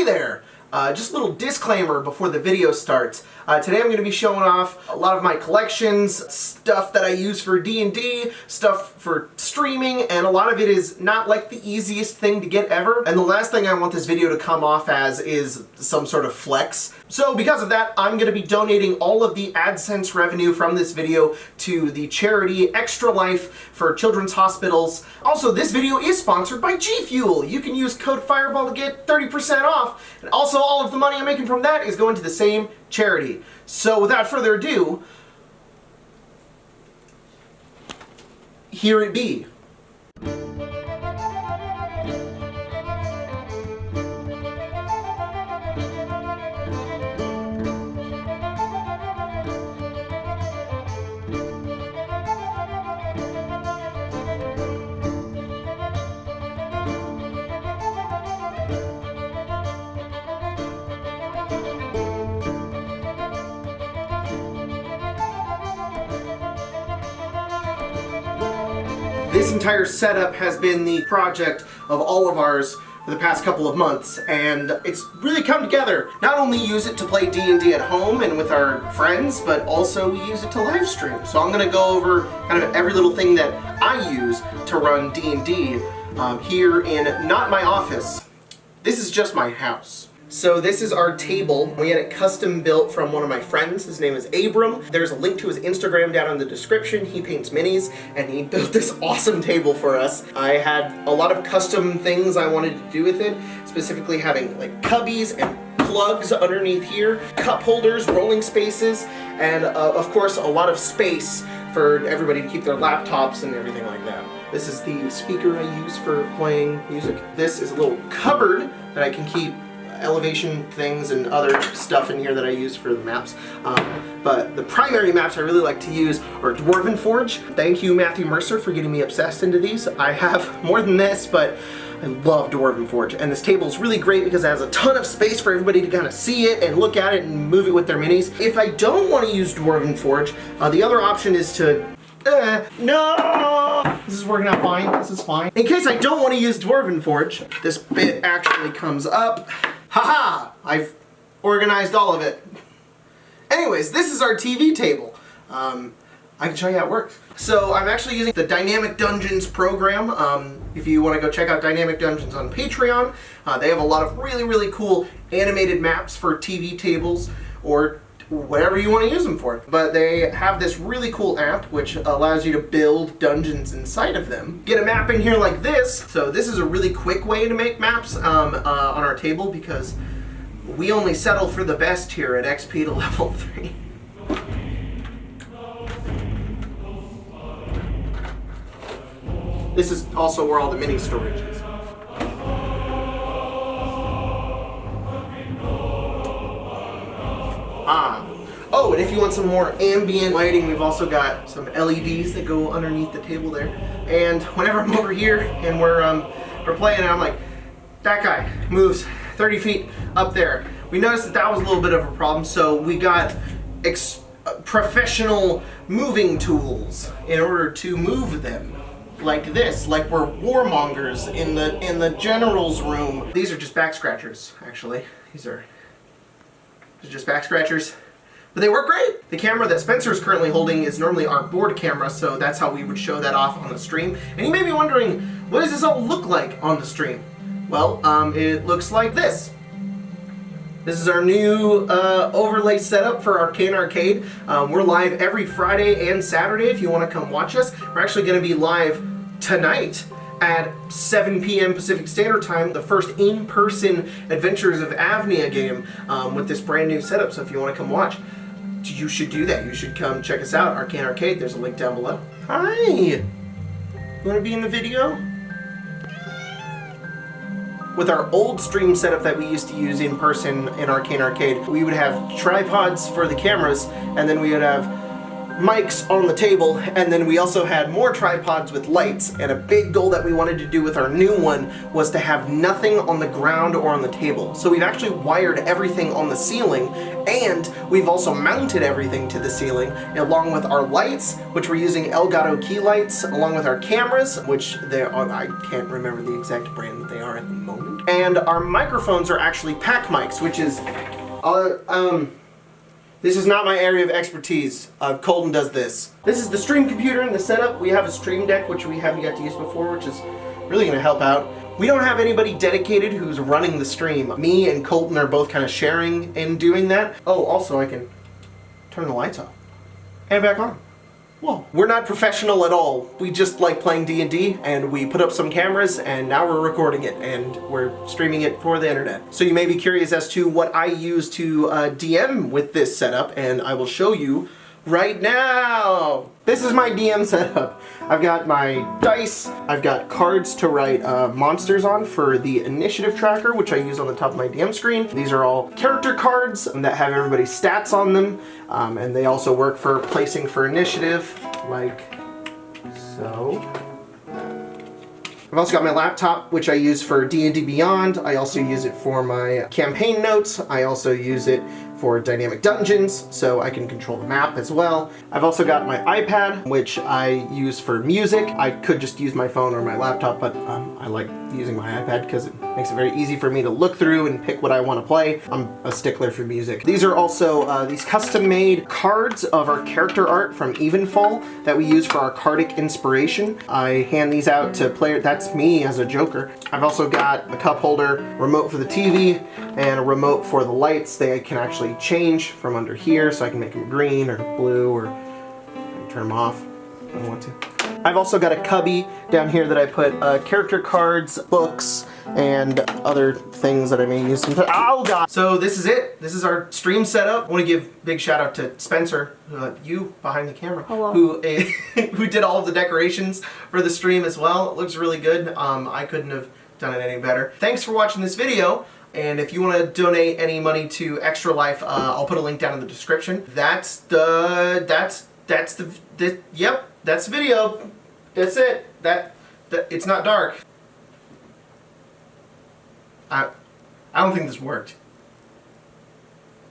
there! Just a little disclaimer before the video starts. Today I'm going to be showing off a lot of my collections, stuff that I use for D&D, stuff for streaming, and a lot of it is not like the easiest thing to get ever. And the last thing I want this video to come off as is some sort of flex. So because of that, I'm going to be donating all of the AdSense revenue from this video to the charity Extra Life for children's hospitals. Also, this video is sponsored by G Fuel. You can use code FIREBALL to get 30% off. And also, all of the money I'm making from that is going to the same charity. So without further ado, here it be. This entire setup has been the project of all of ours for the past couple of months, and it's really come together. Not only use it to play D&D at home and with our friends, but also we use it to live stream. So I'm going to go over kind of every little thing that I use to run D&D here in not my office. This is just my house. So this is our table. We had it custom built from one of my friends. His name is Abram. There's a link to his Instagram down in the description. He paints minis, and he built this awesome table for us. I had a lot of custom things I wanted to do with it, specifically having like cubbies and plugs underneath here, cup holders, rolling spaces, and of course a lot of space for everybody to keep their laptops and everything like that. This is the speaker I use for playing music. This is a little cupboard that I can keep elevation things and other stuff in here that I use for the maps. But the primary maps I really like to use are Dwarven Forge. Thank you, Matthew Mercer, for getting me obsessed into these. I have more than this, but I love Dwarven Forge. And this table is really great because it has a ton of space for everybody to kind of see it and look at it and move it with their minis. If I don't want to use Dwarven Forge, the other option is to no! This is working out fine. This is fine. In case I don't want to use Dwarven Forge, this bit actually comes up. Haha! I've organized all of it. Anyways, this is our TV table. I can show you how it works. So I'm actually using the Dynamic Dungeons program. If you want to go check out Dynamic Dungeons on Patreon, they have a lot of really, really cool animated maps for TV tables or whatever you want to use them for. But they have this really cool app which allows you to build dungeons inside of them. Get a map in here like this. So this is a really quick way to make maps on our table because we only settle for the best here at XP to level 3. This is also where all the mini storage is. Oh, and if you want some more ambient lighting, we've also got some LEDs that go underneath the table there. And whenever I'm over here and we're playing, and I'm like, that guy moves 30 feet up there. We noticed that that was a little bit of a problem, so we got professional moving tools in order to move them. Like this, like we're warmongers in the general's room. These are just back scratchers, actually. These are just back scratchers. But they work great! The camera that Spencer is currently holding is normally our board camera, so that's how we would show that off on the stream. And you may be wondering, what does this all look like on the stream? Well, it looks like this. This is our new overlay setup for Arcane Arcade. We're live every Friday and Saturday if you want to come watch us. We're actually going to be live tonight at 7 p.m. Pacific Standard Time, the first in-person Adventures of Avnia game with this brand new setup. So if you want to come watch, you should do that. You should come check us out, Arcane Arcade. There's a link down below. Hi! You want to be in the video? With our old stream setup that we used to use in person in Arcane Arcade, we would have tripods for the cameras, and then we would have mics on the table, and then we also had more tripods with lights. And a big goal that we wanted to do with our new one was to have nothing on the ground or on the table. So we've actually wired everything on the ceiling, and we've also mounted everything to the ceiling, along with our lights, which we're using Elgato key lights, along with our cameras, which I can't remember the exact brand that they are at the moment. And our microphones are actually pack mics, which is, this is not my area of expertise. Colton does this. This is the stream computer and the setup. We have a stream deck, which we haven't got to use before, which is really gonna help out. We don't have anybody dedicated who's running the stream. Me and Colton are both kind of sharing in doing that. Oh, also I can turn the lights off and back on. Whoa. We're not professional at all. We just like playing D&D, and we put up some cameras, and now we're recording it, and we're streaming it for the internet. So you may be curious as to what I use to DM with this setup, and I will show you right now. This is my DM setup. I've got my dice, I've got cards to write monsters on for the initiative tracker, which I use on the top of my DM screen. These are all character cards that have everybody's stats on them, and they also work for placing for initiative, like so. I've also got my laptop, which I use for D&D Beyond. I also use it for my campaign notes. I also use it for dynamic dungeons, so I can control the map as well. I've also got my iPad, which I use for music. I could just use my phone or my laptop, but I like using my iPad because it makes it very easy for me to look through and pick what I want to play. I'm a stickler for music. These are also these custom-made cards of our character art from Evenfall that we use for our cardic inspiration. I hand these out to players. That's me as a Joker. I've also got a cup holder, remote for the TV, and a remote for the lights. They can actually change from under here, so I can make them green or blue, or turn them off if I want to. I've also got a cubby down here that I put character cards, books, and other things that I may use sometimes. Oh god! So this is it. This is our stream setup. I want to give a big shout out to Spencer, you behind the camera, who did all of the decorations for the stream as well. It looks really good. I couldn't have done it any better. Thanks for watching this video. And if you want to donate any money to Extra Life, I'll put a link down in the description. That's the video. That's it. That it's not dark. I don't think this worked.